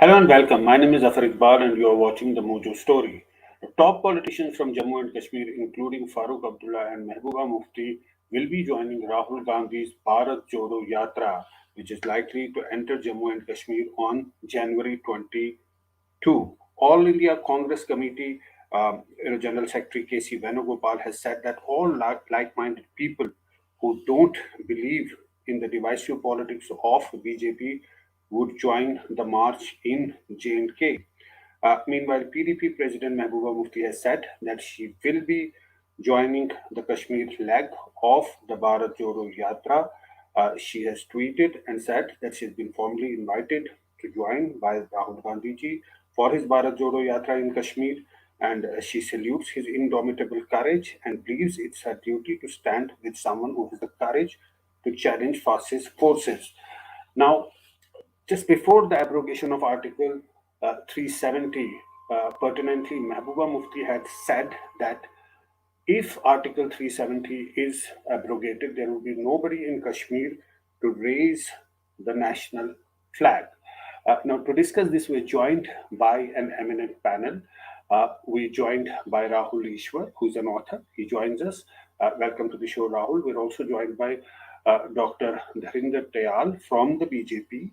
Hello and welcome. My name is Zaffar Iqbal and you are watching the Mojo Story. The top politicians from Jammu and Kashmir, including Farooq Abdulla and Mehbooba Mufti, will be joining Rahul Gandhi's Bharat Jodo Yatra, which is likely to enter Jammu and Kashmir on January 22. All India Congress Committee General Secretary KC Venugopal has said that all like-minded people who don't believe in the divisive politics of BJP would join the march in J&K. Meanwhile, PDP President Mehbooba Mufti has said that she will be joining the Kashmir leg of the Bharat Jodo Yatra. She has tweeted and said that she has been formally invited to join by Rahul Gandhi ji for his Bharat Jodo Yatra in Kashmir, and she salutes his indomitable courage and believes it's her duty to stand with someone who has the courage to challenge fascist forces. Now, just before the abrogation of Article 370, pertinently, Mehbooba Mufti had said that if Article 370 is abrogated, there will be nobody in Kashmir to raise the national flag. Now, to discuss this, we're joined by an eminent panel. We're joined by Rahul Ishwar, who's an author. He joins us. Welcome to the show, Rahul. We're also joined by Dr. Dharinder Tayal from the BJP.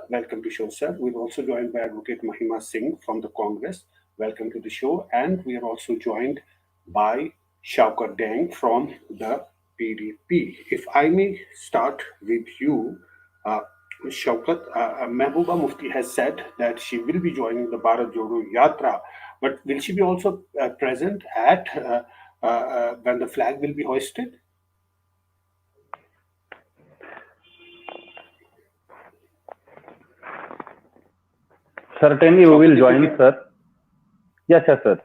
Welcome to the show, sir. We're also joined by Advocate Mahima Singh from the Congress. Welcome to the show. And we are also joined by Shaukat Dang from the PDP. If I may start with you, Shaukat, Mehbooba Mufti has said that she will be joining the Bharat Jodo Yatra, but will she be also present at when the flag will be hoisted? Certainly, we will join, sir. Yes, sir.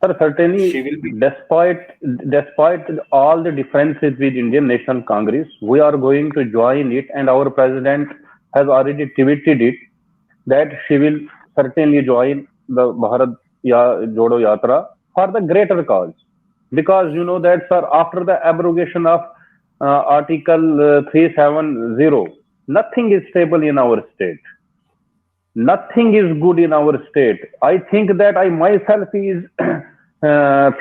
Sir, certainly, despite all the differences with Indian National Congress, we are going to join it, and our president has already tweeted it that she will certainly join the Bharat Jodo Yatra for the greater cause. Because you know that, sir, after the abrogation of Article 370, nothing is stable in our state. Nothing is good in our state. I think that I myself is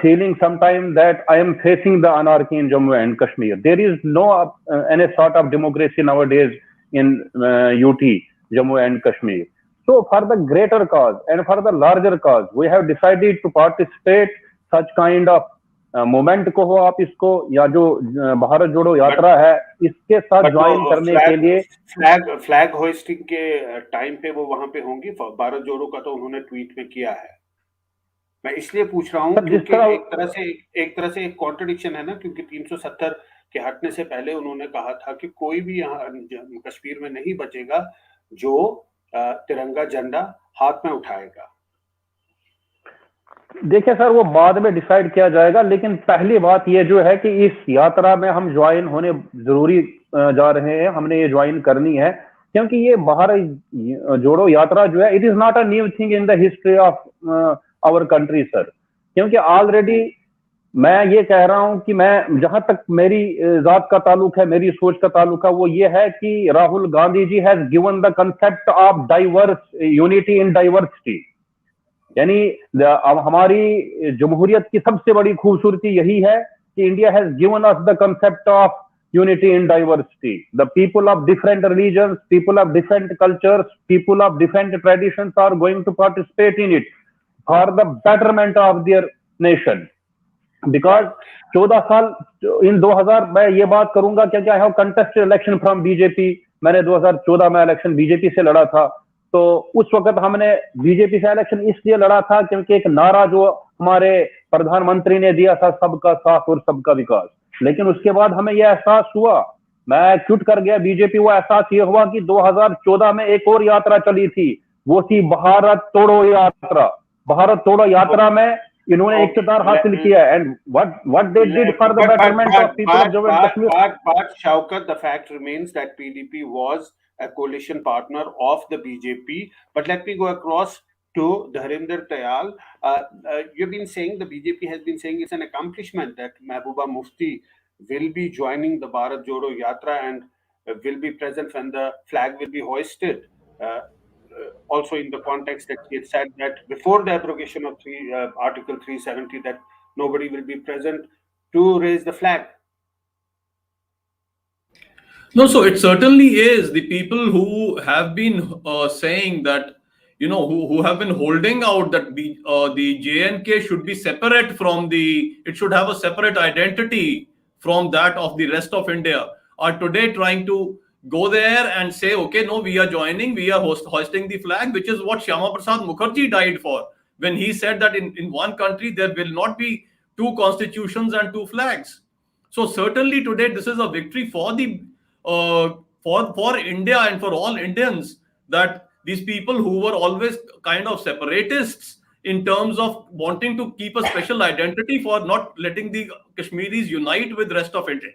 feeling sometimes that I am facing the anarchy in Jammu and Kashmir. There is no any sort of democracy nowadays in UT, Jammu and Kashmir. So for the greater cause and for the larger cause, we have decided to participate such kind of moment को हो आप इसको या जो भारत जोड़ो यात्रा है इसके साथ ज्वाइन करने के लिए फ्लैग होइस्टिंग के टाइम पे वो वहां पे होंगी भारत जोड़ो का तो उन्होंने ट्वीट में किया है मैं इसलिए पूछ रहा हूँ क्योंकि एक तरह से एक कॉन्ट्रडिक्शन है ना क्योंकि 370 के हटने से पहले उन्होंने कहा था कि कोई भी यहाँ कश्मीर में नहीं बचेगा जो तिरंगा झंडा हाथ में उठाएगा देखिए सर वो बाद में डिसाइड किया जाएगा लेकिन पहली बात ये जो है कि इस यात्रा में हम ज्वाइन होने जरूरी जा रहे हैं हमने ये ज्वाइन करनी है क्योंकि ये भारत जोड़ो यात्रा जो है it is not a new thing in the history of our country sir क्योंकि ऑलरेडी मैं ये कह रहा हूं कि मैं जहां तक मेरी जात का ताल्लुक है मेरी सोच का ताल्लुक है वो ये है कि Rahul Gandhi ji has given the concept of diverse unity in diversity यानी हमारी जमहूरियत की सबसे बड़ी खूबसूरती यही है कि India has given us the concept of unity in diversity. The people of different religions, people of different cultures, people of different traditions are going to participate in it for the betterment of their nation. Because 14 साल in 2000 मैं ये बात करूंगा क्योंकि I have contested election from BJP मैंने 2014 में election BJP से लड़ा था तो उस वक्त हमने बीजेपी से इलेक्शन इसलिए लड़ा था क्योंकि एक नारा जो हमारे प्रधानमंत्री ने दिया था सबका साथ और सबका विकास लेकिन उसके बाद हमें यह एहसास हुआ मैं क्विट कर गया बीजेपी वो एहसास ये हुआ कि 2014 में एक और यात्रा चली थी वो थी भारत तोड़ो यात्रा में इन्होंने इख्तियार हासिल किया and what they did for the betterment of people of Jammu and Kashmir but Shaukat the fact remains that PDP was a coalition partner of the BJP but let me go across to Dharinder Tayal. You've been saying the BJP has been saying it's an accomplishment that Mehbooba Mufti will be joining the Bharat Jodo Yatra and will be present when the flag will be hoisted. also in the context that he had said that before the abrogation of Article 370, that nobody will be present to raise the flag. No, so it certainly is the people who have been saying that, who have been holding out that the JNK should be separate from it should have a separate identity from that of the rest of India, are today trying to go there and say, okay, no, we are joining, we are hoisting the flag, which is what Shyama Prasad Mukherjee died for, when he said that in one country there will not be two constitutions and two flags. So certainly today this is a victory for the uh, for India and for all Indians, that these people who were always kind of separatists in terms of wanting to keep a special identity for not letting the Kashmiris unite with rest of India,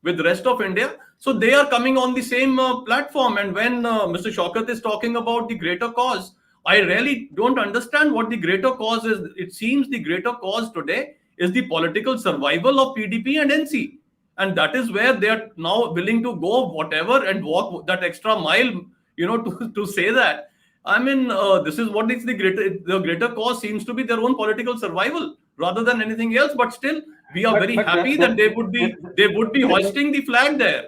with the rest of India. So they are coming on the same platform. And when Mr. Shaukat is talking about the greater cause, I really don't understand what the greater cause is. It seems the greater cause today is the political survival of PDP and NC. And that is where they are now willing to go whatever and walk that extra mile, to say that. I mean, this is what is the greater cause seems to be their own political survival rather than anything else. But still, we are very happy that they would be hoisting the flag there.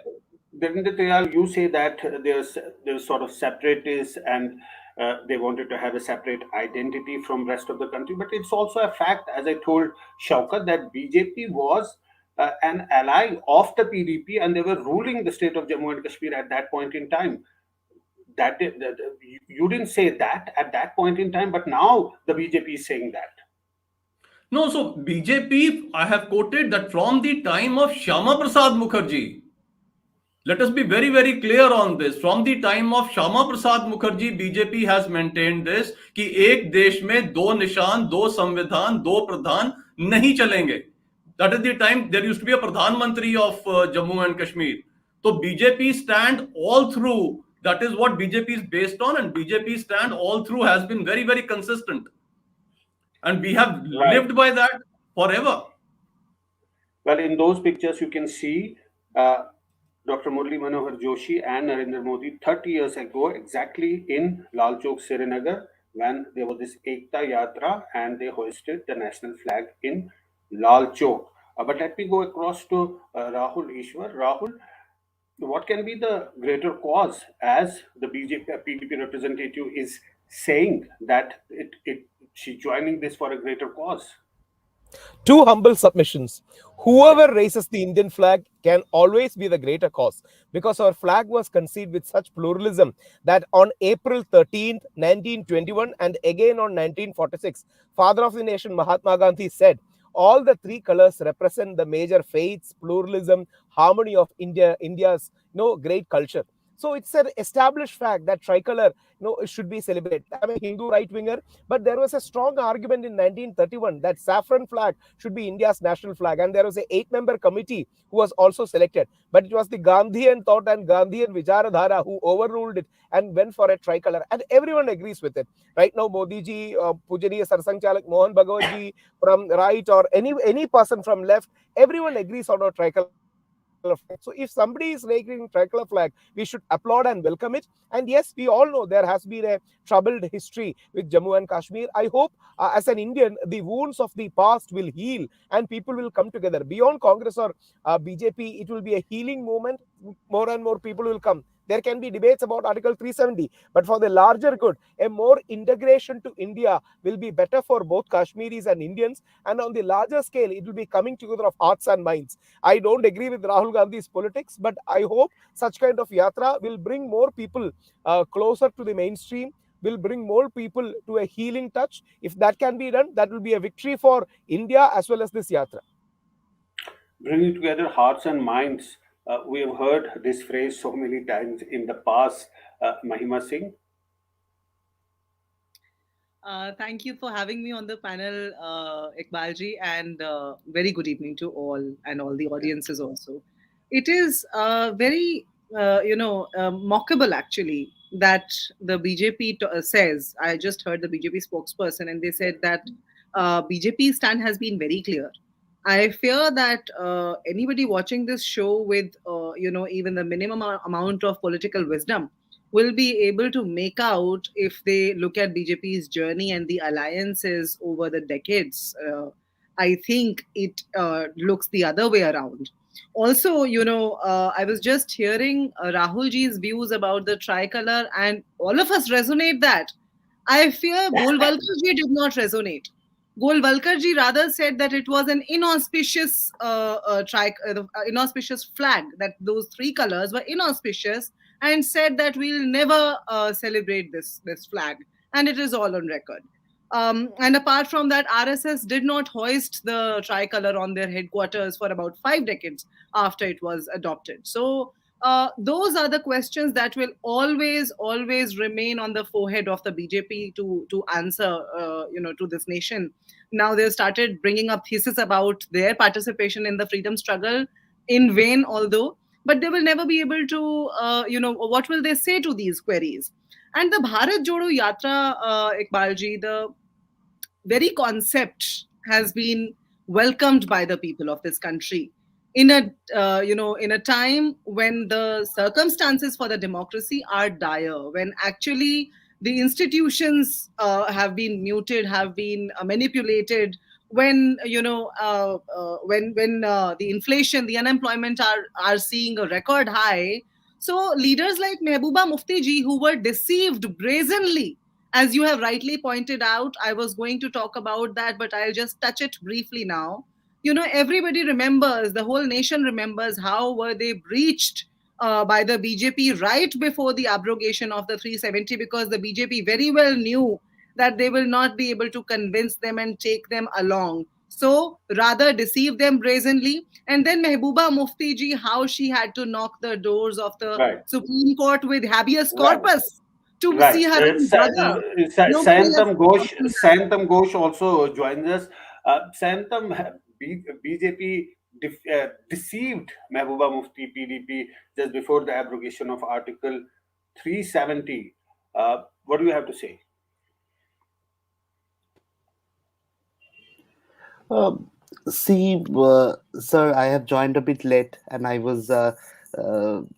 Didn't you say that there's sort of separatists and they wanted to have a separate identity from rest of the country? But it's also a fact, as I told Shaukat, that BJP was an ally of the PDP and they were ruling the state of Jammu and Kashmir at that point in time. You didn't say that at that point in time, but now the BJP is saying that. No, so BJP, I have quoted that from the time of Shyama Prasad Mukherjee. Let us be very, very clear on this. From the time of Shyama Prasad Mukherjee, BJP has maintained this कि एक देश में दो निशान, दो संविधान, दो प्रधान नहीं चलेंगे. That is the time there used to be a Pradhan Mantri of Jammu and Kashmir. So BJP stand all through. That is what BJP is based on, and BJP stand all through has been very, very consistent. And we have Right. lived by that forever. Well, in those pictures, you can see Dr. Murli Manohar Joshi and Narendra Modi 30 years ago, exactly in Lal Chowk, Srinagar, when there was this Ekta Yatra and they hoisted the national flag in Lal Chowk. But let me go across to Rahul Ishwar. Rahul, what can be the greater cause, as the PDP representative is saying that she's joining this for a greater cause? Two humble submissions. Whoever raises the Indian flag can always be the greater cause, because our flag was conceived with such pluralism that on April 13th, 1921, and again on 1946, Father of the Nation Mahatma Gandhi said, all the three colors represent the major faiths, pluralism, harmony of India's great culture. So it's an established fact that tricolour should be celebrated. I'm a Hindu right-winger, but there was a strong argument in 1931 that saffron flag should be India's national flag, and there was an 8-member committee who was also selected. But it was the Gandhian thought and Gandhian Vicharadhara who overruled it and went for a tricolour, and everyone agrees with it. Right now, Modi ji, Pujaniya Sarsang Chalak Mohan Bhagwat ji from right, or any person from left, everyone agrees on a tricolour flag. So if somebody is raising tricolour flag, we should applaud and welcome it. And yes, we all know there has been a troubled history with Jammu and Kashmir. I hope as an Indian, the wounds of the past will heal and people will come together. Beyond Congress or BJP, it will be a healing movement. More and more people will come. There can be debates about Article 370, but for the larger good, a more integration to India will be better for both Kashmiris and Indians. And on the larger scale, it will be coming together of hearts and minds. I don't agree with Rahul Gandhi's politics, but I hope such kind of yatra will bring more people closer to the mainstream, will bring more people to a healing touch. If that can be done, that will be a victory for India as well as this yatra. Bringing together hearts and minds. We have heard this phrase so many times in the past. Mahima Singh. Thank you for having me on the panel, Iqbalji, and very good evening to all and all the audiences also. It is very, mockable actually that the BJP says. I just heard the BJP spokesperson, and they said that BJP stand has been very clear. I fear that anybody watching this show with, even the minimum amount of political wisdom will be able to make out if they look at BJP's journey and the alliances over the decades. I think it looks the other way around. Also, I was just hearing Rahul ji's views about the tricolour, and all of us resonate that. I fear Golwalkarji did not resonate. Golwalkarji rather said that it was an inauspicious inauspicious flag, that those three colors were inauspicious, and said that we'll never celebrate this flag, and it is all on record. And apart from that, RSS did not hoist the tricolour on their headquarters for about 5 decades after it was adopted. So those are the questions that will always remain on the forehead of the BJP to answer, to this nation. Now they've started bringing up thesis about their participation in the freedom struggle, in vain, although, but they will never be able to, what will they say to these queries? And the Bharat Jodo Yatra, Iqbalji, the very concept has been welcomed by the people of this country in a in a time when the circumstances for the democracy are dire, when actually the institutions have been muted, have been manipulated, when the inflation, the unemployment are seeing a record high. So leaders like Mehbooba Mufti ji, who were deceived brazenly, as you have rightly pointed out, I was going to talk about that, but I'll just touch it briefly now. Everybody remembers, the whole nation remembers how were they breached by the BJP right before the abrogation of the 370, because the BJP very well knew that they will not be able to convince them and take them along. So rather deceive them brazenly. And then Mehbooba Mufti ji, how she had to knock the doors of the Right. Supreme Court with habeas Right. corpus to Right. see her own brother. Nobody has forgotten that. Santam Ghosh also joins us. Santam, BJP deceived Mehbooba Mufti, PDP, just before the abrogation of Article 370. What do you have to say? Sir, I have joined a bit late, and I was.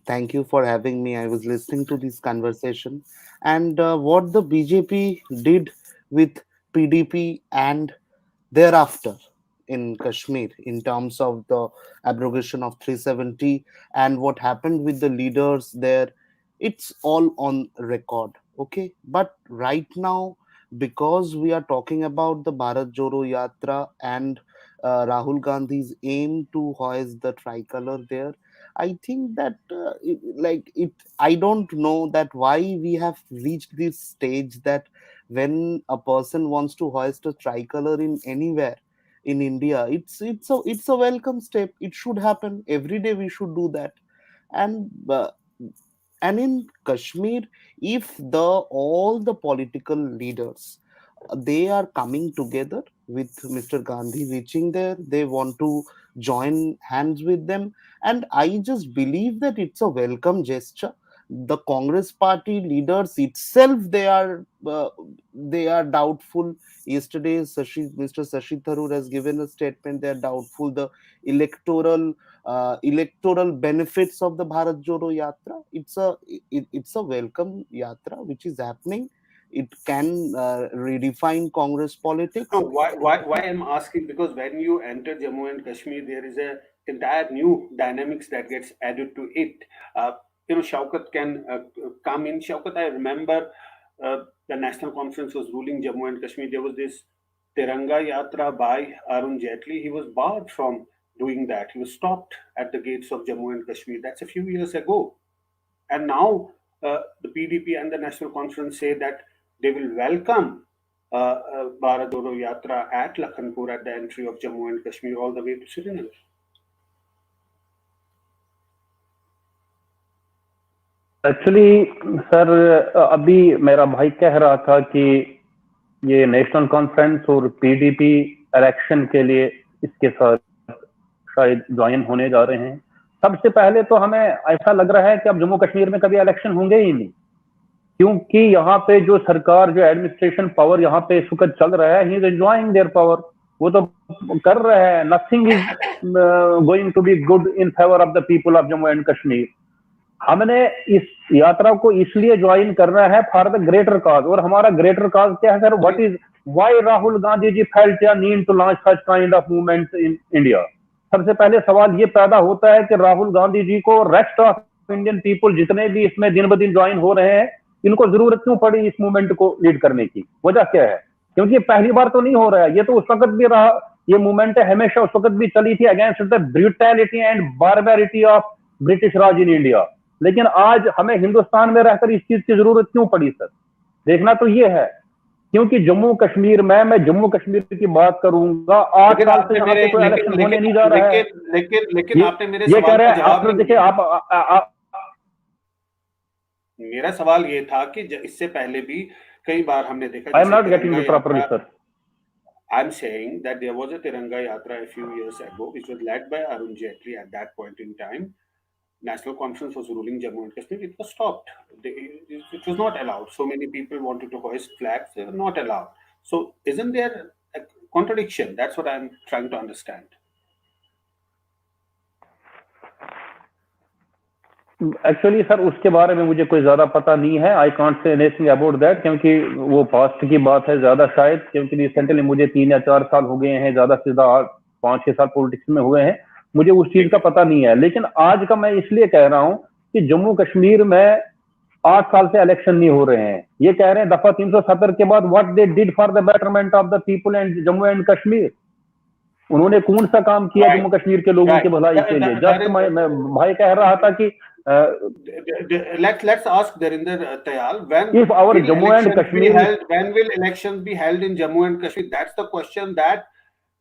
Thank you for having me. I was listening to this conversation, and what the BJP did with PDP and thereafter in Kashmir in terms of the abrogation of 370 and what happened with the leaders there, it's all on record. Okay, but right now, because we are talking about the Bharat Jodo Yatra and Rahul Gandhi's aim to hoist the tricolour there, I think that I don't know that why we have reached this stage that when a person wants to hoist a tricolour in anywhere in India, it's a welcome step. It should happen every day. We should do that, and in Kashmir, if the all the political leaders they are coming together with Mr. Gandhi reaching there, they want to join hands with them, and I just believe that it's a welcome gesture. The Congress party leaders itself they are doubtful. Yesterday Mr. Shashi Tharoor has given a statement. They are doubtful the electoral benefits of the Bharat Jodo Yatra. It's a welcome yatra which is happening. It can redefine Congress politics. No, why I'm asking, because when you enter Jammu and Kashmir, there is a entire new dynamics that gets added to it. Shaukat can come in. Shaukat, I remember the National Conference was ruling Jammu and Kashmir. There was this Tiranga Yatra by Arun Jaitley. He was barred from doing that. He was stopped at the gates of Jammu and Kashmir. That's a few years ago. And now the PDP and the National Conference say that they will welcome Bharat Jodo Yatra at Lakhanpur at the entry of Jammu and Kashmir all the way to Srinagar. Actually sir अभी मेरा भाई कह रहा था कि ये national conference और PDP election के लिए इसके साथ शायद ज्वाइन होने जा रहे हैं। सबसे पहले तो हमें ऐसा लग रहा है कि अब जम्मू कश्मीर में कभी इलेक्शन होंगे ही नहीं, क्योंकि यहाँ पे जो सरकार, जो एडमिनिस्ट्रेशन पावर यहाँ पे इस वक्त चल रहा है, he is enjoying their power. वो तो कर रहे हैं, nothing is going to be good in favour of the people of Jammu and Kashmir. हमने इस यात्रा को इसलिए ज्वाइन करना है फॉर द ग्रेटर कॉज, और हमारा ग्रेटर कॉज क्या है sir? What is why Rahul Gandhi ji felt या need to launch such kind of movement in India? सबसे पहले सवाल ये पैदा होता है कि राहुल गांधी जी को रेस्ट ऑफ इंडियन पीपुल जितने भी इसमें दिन ब दिन ज्वाइन हो रहे हैं, इनको जरूरत क्यों पड़ी इस मूवमेंट को लीड करने की? वजह क्या है? क्योंकि ये पहली बार तो नहीं हो रहा है, ये तो उस वक्त भी रहा, ये मूवमेंट हमेशा उस वक्त भी चली थी against the brutality and barbarity of British Raj in India. लेकिन आज हमें हिंदुस्तान में रहकर इस चीज की जरूरत क्यों पड़ी सर? देखना तो ये है, क्योंकि जम्मू कश्मीर में, मैं जम्मू कश्मीर की बात करूंगा, 8 साल से यहाँ पे कोई इलेक्शन होने नहीं जा रहा है। लेकिन आपने मेरे ये कह सवाल रहे का हैं जवाब आप देखिए, आप मेरा सवाल ये था कि इससे पहले भी कई बार हमने देखा, I am not getting it properly sir. I'm saying that there was a Tiranga Yatra a few years ago, which was led by Arun Jaitley at that point in time. National Conference was ruling Jammu and Kashmir. It was stopped. It was not allowed. So many people wanted to hoist flags. They were not allowed. So isn't there a contradiction? That's what I'm trying to understand. Actually sir उसके बारे में मुझे कोई ज्यादा पता नहीं है। I can't say anything about that, क्योंकि वो पास्ट की बात है ज्यादा शायद, क्योंकि रिसेंटली मुझे 3 या 4 साल हो गए हैं, ज्यादा से ज्यादा 5-6 साल पॉलिटिक्स में हुए हैं, मुझे उस चीज का पता नहीं है। लेकिन आज का मैं इसलिए कह रहा हूं कि जम्मू कश्मीर में 8 साल से इलेक्शन नहीं हो रहे हैं। ये कह रहे हैं दफा 370 के बाद what they did for the betterment of the people and Jammu and Kashmir, उन्होंने कौन सा काम किया जम्मू कश्मीर के लोगों की भलाई के लिए? जस्ट मैं भाई कह रहा था कि let's ask Darinder Tayal, if our Jammu and Kashmir when will elections be held in Jammu and Kashmir? That's the question that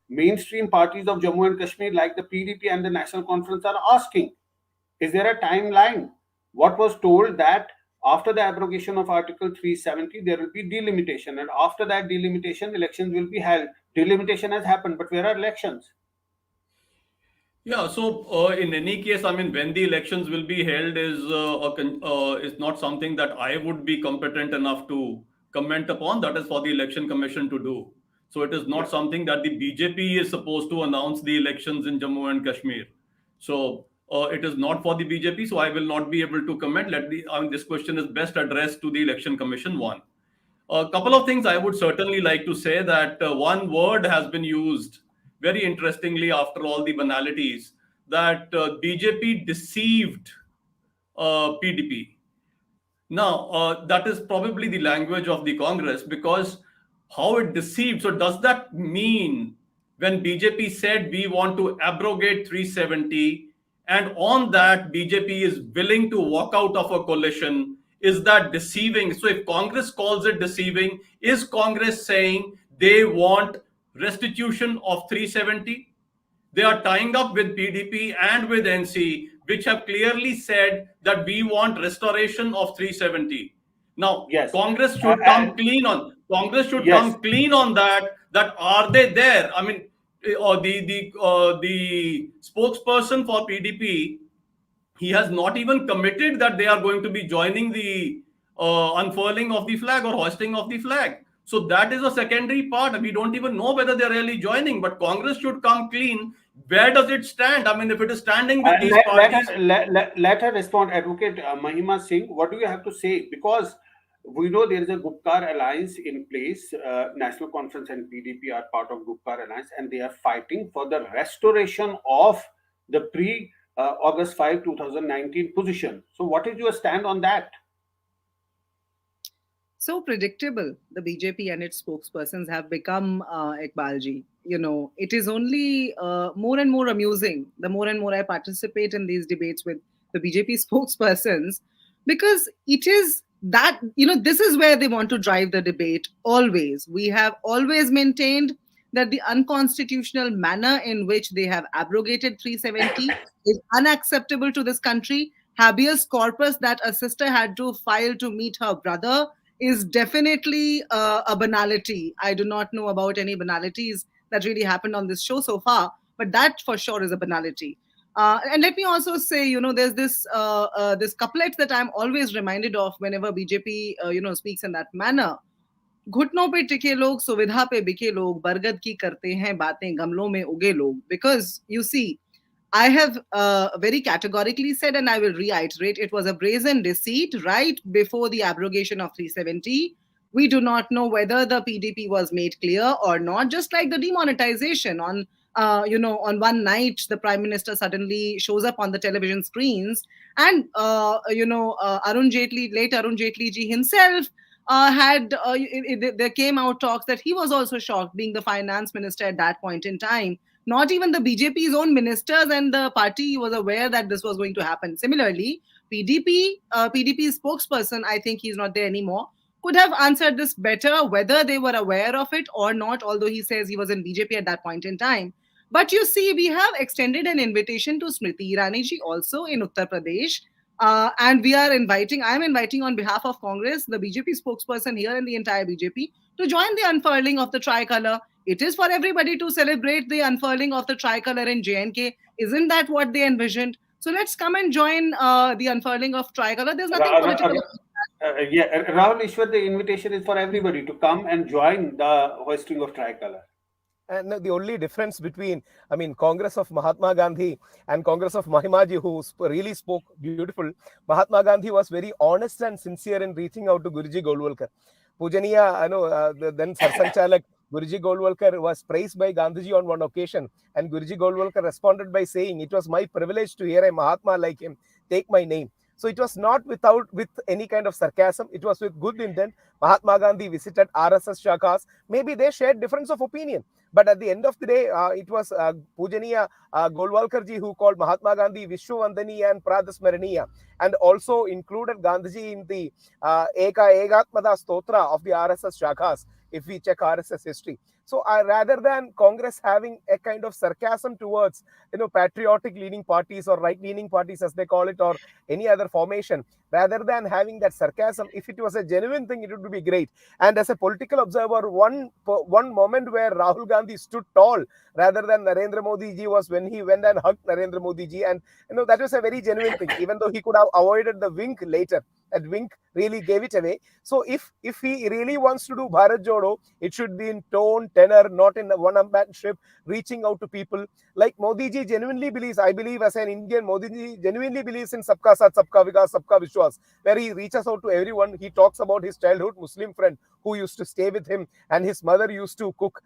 mainstream parties of Jammu and Kashmir like the PDP and the National Conference are asking. Is there a timeline? What was told that after the abrogation of Article 370 there will be delimitation, and after that delimitation elections will be held. Delimitation has happened, but where are elections? Yeah, so in any case, I mean, when the elections will be held is not something that I would be competent enough to comment upon. That is for the Election Commission to do. So it is not something that the BJP is supposed to announce the elections in Jammu and Kashmir. So it is not for the BJP. So I will not be able to comment. This question is best addressed to the Election Commission. One, a couple of things I would certainly like to say that one word has been used very interestingly after all the banalities, that BJP deceived PDP. Now, that is probably the language of the Congress, because how it deceived. So does that mean when BJP said we want to abrogate 370 and on that BJP is willing to walk out of a coalition, is that deceiving? So if Congress calls it deceiving, is Congress saying they want restitution of 370? They are tying up with PDP and with NC, which have clearly said that we want restoration of 370. Now, yes, Congress should come clean on. Congress should come clean on that. That are they there? I mean, the spokesperson for PDP, he has not even committed that they are going to be joining the unfurling of the flag or hoisting of the flag. So that is a secondary part. We don't even know whether they're really joining, but Congress should come clean. Where does it stand? I mean, if it is standing with these parties... Let her respond. Advocate Mahima Singh, what do you have to say? Because we know there is a Gupkar alliance in place. National Conference and PDP are part of Gupkar alliance, and they are fighting for the restoration of the pre-August 5, 2019 position. So what is your stand on that? So predictable the BJP and its spokespersons have become, Iqbalji. You know, it is only more and more amusing the more and more I participate in these debates with the BJP spokespersons, because it is that, you know, this is where they want to drive the debate always. We have always maintained that the unconstitutional manner in which they have abrogated 370 is unacceptable to this country. Habeas corpus that a sister had to file to meet her brother is definitely a banality. I do not know about any banalities that really happened on this show so far, but that for sure is a banality. And let me also say, you know, there's this this couplet that I'm always reminded of whenever BJP, you know, speaks in that manner. घुटनों पे टिके लोग, सुविधा पे बिके लोग, बरगद की करते हैं बातें, गमलों में उगे लोग. Because you see, I have very categorically said, and I will reiterate, it was a brazen deceit right before the abrogation of 370. We do not know whether the PDP was made clear or not. Just like the demonetization on one night, the Prime Minister suddenly shows up on the television screens, and late Arun Jaitley ji himself there came out talks that he was also shocked, being the finance minister at that point in time. Not even the BJP's own ministers and the party was aware that this was going to happen. Similarly, PDP spokesperson, I think he's not there anymore, could have answered this better, whether they were aware of it or not, although he says he was in BJP at that point in time. But you see, we have extended an invitation to Smriti Irani ji also in Uttar Pradesh. And I'm inviting on behalf of Congress, the BJP spokesperson here and the entire BJP to join the unfurling of the tricolour. It is for everybody to celebrate the unfurling of the tricolour in J&K. Isn't that what they envisioned? So let's come and join the unfurling of tricolour. There's nothing political. Rahul Ishwar, the invitation is for everybody to come and join the hoisting of tricolour. And the only difference between, Congress of Mahatma Gandhi and Congress of Mahimaji, who really spoke beautiful, Mahatma Gandhi was very honest and sincere in reaching out to Guruji Golwalkar. Pujaniya, then Sarsanchalak, Guruji Golwalkar was praised by Gandhiji on one occasion, and Guruji Golwalkar responded by saying, "It was my privilege to hear a Mahatma like him take my name." So it was not with any kind of sarcasm. It was with good intent. Mahatma Gandhi visited RSS shakas. Maybe they shared difference of opinion. But at the end of the day, it was Pujaniya Golwalkar ji who called Mahatma Gandhi Vishwavandaniya and Pradasmaraniya, and also included Gandhiji in the Egatmada Stotra of the RSS shakas, if we check RSS history. So rather than Congress having a kind of sarcasm towards patriotic leaning parties or right leaning parties as they call it, or any other formation, rather than having that sarcasm, if it was a genuine thing, it would be great. And as a political observer, one moment where Rahul Gandhi stood tall rather than Narendra Modi ji was when he went and hugged Narendra Modi ji, and that was a very genuine thing, even though he could have avoided the wink later. That wink really gave it away. So if he really wants to do Bharat Jodo, it should be in tone, tenor, not in one-upmanship, reaching out to people. Like Modi ji genuinely believes, I believe as an Indian, Modi ji genuinely believes in Sabka Saath, Sabka Vikas, Sabka Vishwas, where he reaches out to everyone. He talks about his childhood Muslim friend who used to stay with him, and his mother used to cook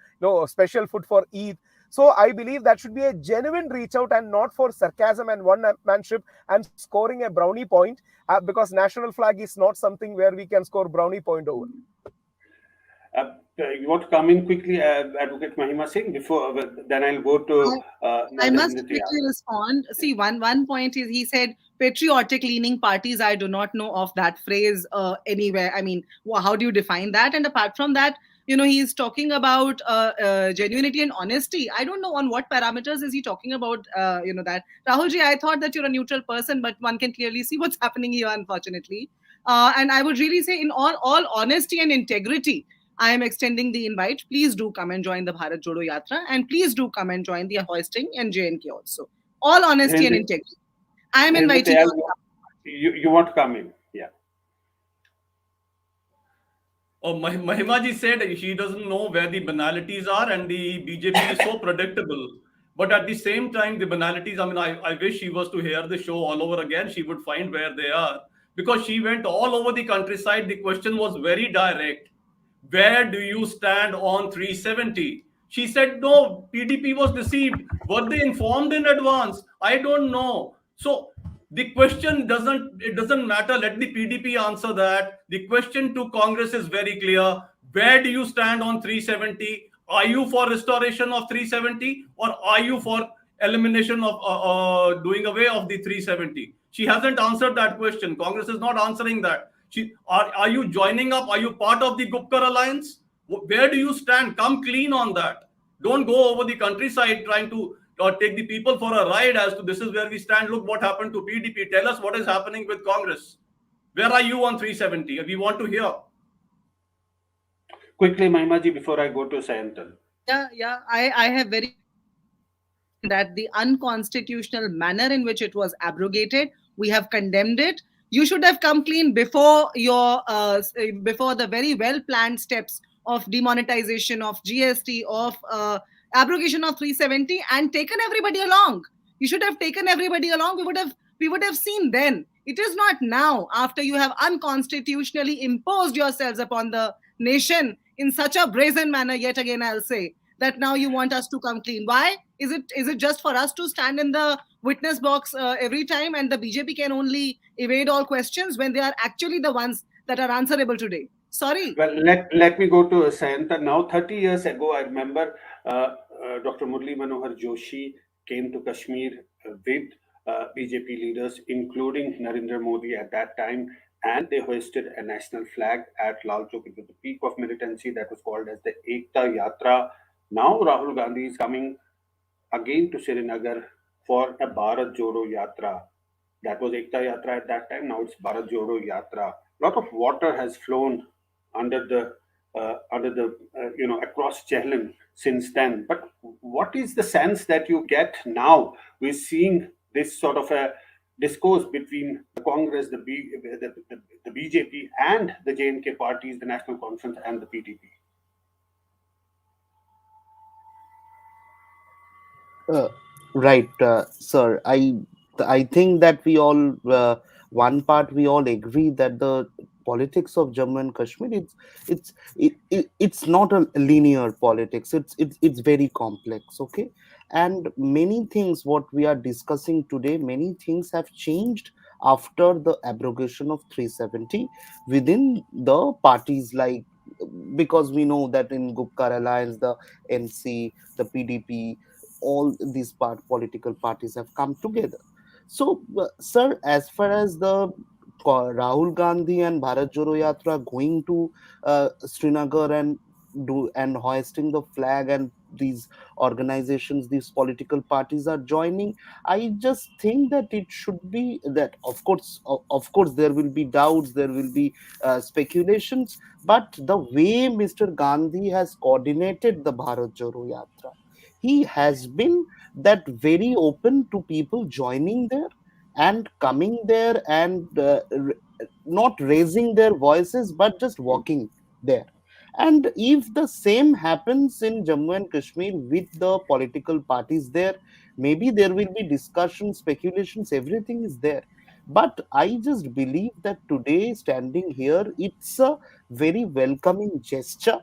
special food for Eid. So I believe that should be a genuine reach out and not for sarcasm and one-manship and scoring a brownie point, because national flag is not something where we can score brownie point over. You want to come in quickly, Advocate Mahima Singh, before then I'll go to. I must quickly respond. See, one point is he said patriotic leaning parties. I do not know of that phrase anywhere. I mean, how do you define that? And apart from that, he's talking about genuinity and honesty. I don't know on what parameters is he talking about, that. Rahulji, I thought that you're a neutral person, but one can clearly see what's happening here, unfortunately. And I would really say, in all honesty and integrity, I am extending the invite. Please do come and join the Bharat Jodo Yatra, and please do come and join the hoisting and J&K also. All honesty and integrity. I am inviting you. You want to come in? Yeah. Mahimaji said she doesn't know where the banalities are, and the BJP is so predictable. But at the same time, the banalities, I wish she was to hear the show all over again. She would find where they are, because she went all over the countryside. The question was very direct. Where do you stand on 370? She said, no, PDP was deceived. Were they informed in advance? I don't know. So the question doesn't matter. Let the PDP answer that. The question to Congress is very clear. Where do you stand on 370? Are you for restoration of 370, or are you for elimination of doing away of the 370? She hasn't answered that question. Congress is not answering that. Are you joining up? Are you part of the Gupkar alliance? Where do you stand? Come clean on that. Don't go over the countryside trying to take the people for a ride as to this is where we stand. Look what happened to PDP. Tell us what is happening with Congress. Where are you on 370? We want to hear. Quickly, Mahimaji, before I go to Sayantan. Yeah. I have very that the unconstitutional manner in which it was abrogated, we have condemned it. You should have come clean before before the very well planned steps of demonetization of GST, of abrogation of 370, and taken everybody along. You should have taken everybody along. We would have seen then. It is not now, after you have unconstitutionally imposed yourselves upon the nation in such a brazen manner, yet again I'll say, that now you want us to come clean. Why? Is it just for us to stand in the witness box every time, and the BJP can only evade all questions when they are actually the ones that are answerable today? Sorry. Well, let me go to Sayanta. Now, 30 years ago, I remember Dr. Murli Manohar Joshi came to Kashmir with BJP leaders, including Narendra Modi at that time, and they hoisted a national flag at Lal Chowk. It was the peak of militancy that was called as the Ekta Yatra. Now, Rahul Gandhi is coming again to Srinagar for a Bharat Jodo Yatra. That was Ekta Yatra at that time. Now it's Bharat Jodo Yatra. A lot of water has flown under the across Jhelum since then. But what is the sense that you get now? We're seeing this sort of a discourse between the Congress, the BJP, and the J&K parties, the National Conference, and the PDP. Right, sir. I think that we all one part we all agree that the politics of Jammu and Kashmir it's not a linear politics. It's very complex. Okay, and many things what we are discussing today, many things have changed after the abrogation of 370 within the parties, like, because we know that in Gupkar alliance, the NC, the PDP, all these political parties have come together. So, sir, as far as the Rahul Gandhi and Bharat Jodo Yatra going to Srinagar and hoisting the flag, and these organizations, these political parties are joining, I just think that it should be that, of course there will be doubts, there will be speculations, but the way Mr. Gandhi has coordinated the Bharat Jodo Yatra, he has been that very open to people joining there and coming there and not raising their voices but just walking there. And if the same happens in Jammu and Kashmir with the political parties there, maybe there will be discussions, speculations, everything is there. But I just believe that today, standing here, it's a very welcoming gesture.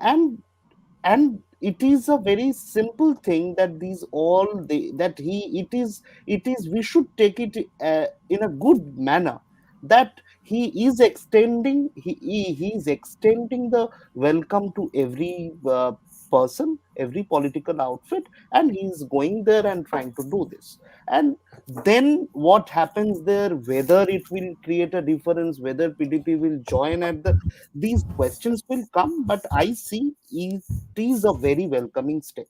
And it is a very simple thing that these all that he it is we should take it in a good manner, that he is extending he is extending the welcome to every person, every political outfit, and he is going there and trying to do this. And then what happens there, whether it will create a difference, whether PDP will join at the, these questions will come, but I see it is a very welcoming step.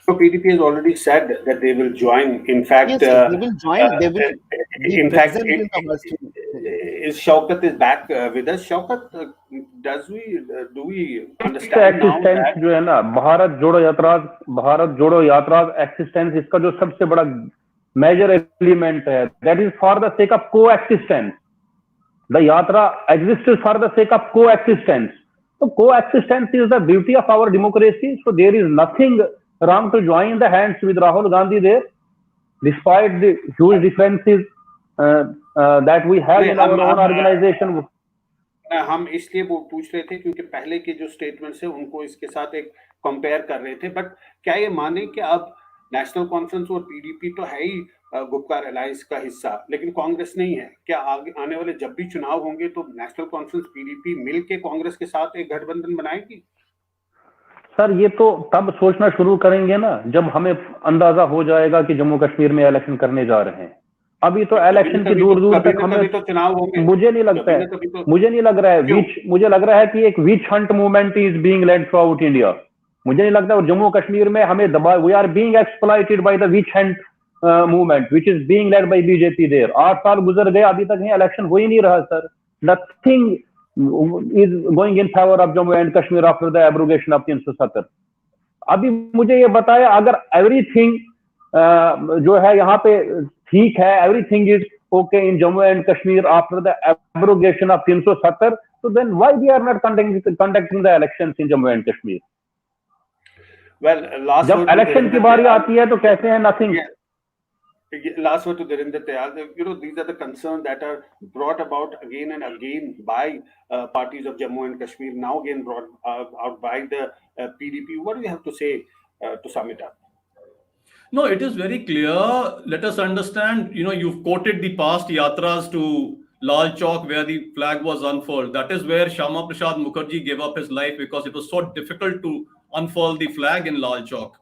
So PDP has already said that they will join. In fact, Yes, yes, they will join. They will be in fact, present in the hosting. is Shaukat is back with us. Shaukat, do we understand now existence that जो है ना, भारत जोड़ो यात्रा existence, इसका जो सबसे बड़ा major element है, that is for the sake of को एक्सिस्टेंस. द यात्रा exist for the sake of को existence. So coexistence is the beauty of our democracy. So there is nothing wrong to join the hands with Rahul Gandhi there, despite the huge differences that we have in our own organization. हम इसलिए वो पूछ रहे थे क्योंकि पहले के जो स्टेटमेंट्स है उनको इसके साथ एक कंपेयर कर रहे थे. बट क्या ये माने कि अब नेशनल कॉन्फ्रेंस और पीडीपी तो है ही गुपकार अलायंस का हिस्सा, लेकिन कांग्रेस नहीं है? क्या आगे आने वाले जब भी चुनाव होंगे तो नेशनल कॉन्फ्रेंस पीडीपी मिलके कांग्रेस के साथ एक गठबंधन बनाएगी? सर, ये तो तब सोचना शुरू करेंगे ना जब हमें अंदाजा हो जाएगा कि जम्मू कश्मीर में इलेक्शन करने जा रहे हैं. अभी तो इलेक्शन की दूर दूर तक हमें तो चुनाव होंगे. मुझे नहीं लगता है, मुझे लग रहा है कि एक witch hunt movement is being led throughout India. मुझे नहीं लगता और जम्मू कश्मीर में हमें दबा, we are being exploited by the witch hunt movement which is being led by BJP there. 8 साल गुजर गए, अभी तक इलेक्शन हो ही नहीं रहा sir. Nothing is going in favour of Jammu and Kashmir after the abrogation of 370. अभी मुझे ये बताया, अगर एवरीथिंग जो है यहाँ पे ठीक है, everything is okay in Jammu and Kashmir after the abrogation of 370, so then why we are not conducting the elections in Jammu and Kashmir? Well, last जब इलेक्शन की बारी आती है तो कहते हैं nothing. Last word to Darinder Tayal. These are the concerns that are brought about again and again by parties of Jammu and Kashmir, now again brought out by the PDP. What do you have to say to sum it up? No, it is very clear. Let us understand, you've quoted the past yatras to Lal Chowk where the flag was unfurled. That is where Shama Prasad Mukherjee gave up his life because it was so difficult to unfurl the flag in Lal Chowk.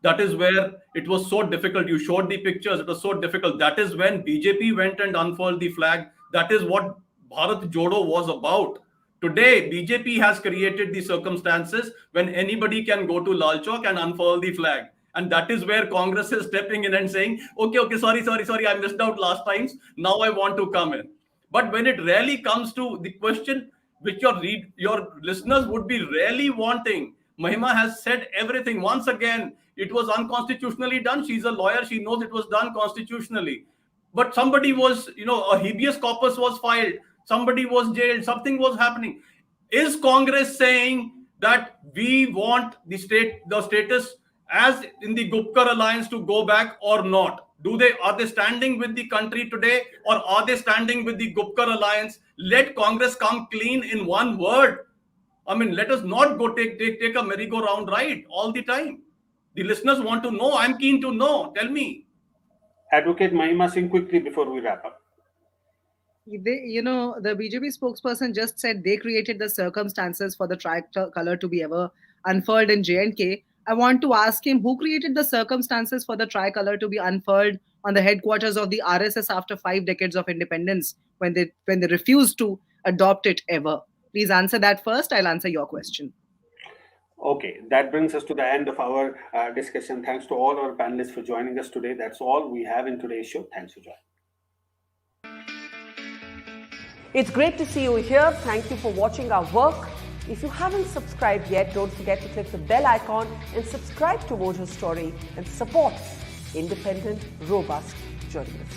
That is where it was so difficult. You showed the pictures. It was so difficult. That is when BJP went and unfurled the flag. That is what Bharat Jodo was about. Today, BJP has created the circumstances when anybody can go to Lal Chowk and unfurl the flag. And that is where Congress is stepping in and saying, okay, sorry, I missed out last times. Now I want to come in. But when it really comes to the question which your listeners would be really wanting, Mahima has said everything. Once again, it was unconstitutionally done. She's a lawyer. She knows it was done constitutionally. But somebody was, a habeas corpus was filed. Somebody was jailed. Something was happening. Is Congress saying that we want the status as in the Gupkar alliance to go back or not? Are they standing with the country today, or are they standing with the Gupkar alliance? Let Congress come clean in one word. I mean, let us not go take a merry-go-round ride all the time. The listeners want to know. I'm keen to know. Tell me. Advocate Mahima Singh, quickly before we wrap up. The BJP spokesperson just said they created the circumstances for the tricolour to be ever unfurled in J&K. I want to ask him, who created the circumstances for the tricolour to be unfurled on the headquarters of the RSS after 5 decades of independence when they refused to adopt it ever? Please answer that first. I'll answer your question. Okay, that brings us to the end of our discussion. Thanks to all our panelists for joining us today. That's all we have in today's show. Thanks for joining. It's great to see you here. Thank you for watching our work. If you haven't subscribed yet, don't forget to click the bell icon and subscribe to Mojo Story and support independent, robust journalism.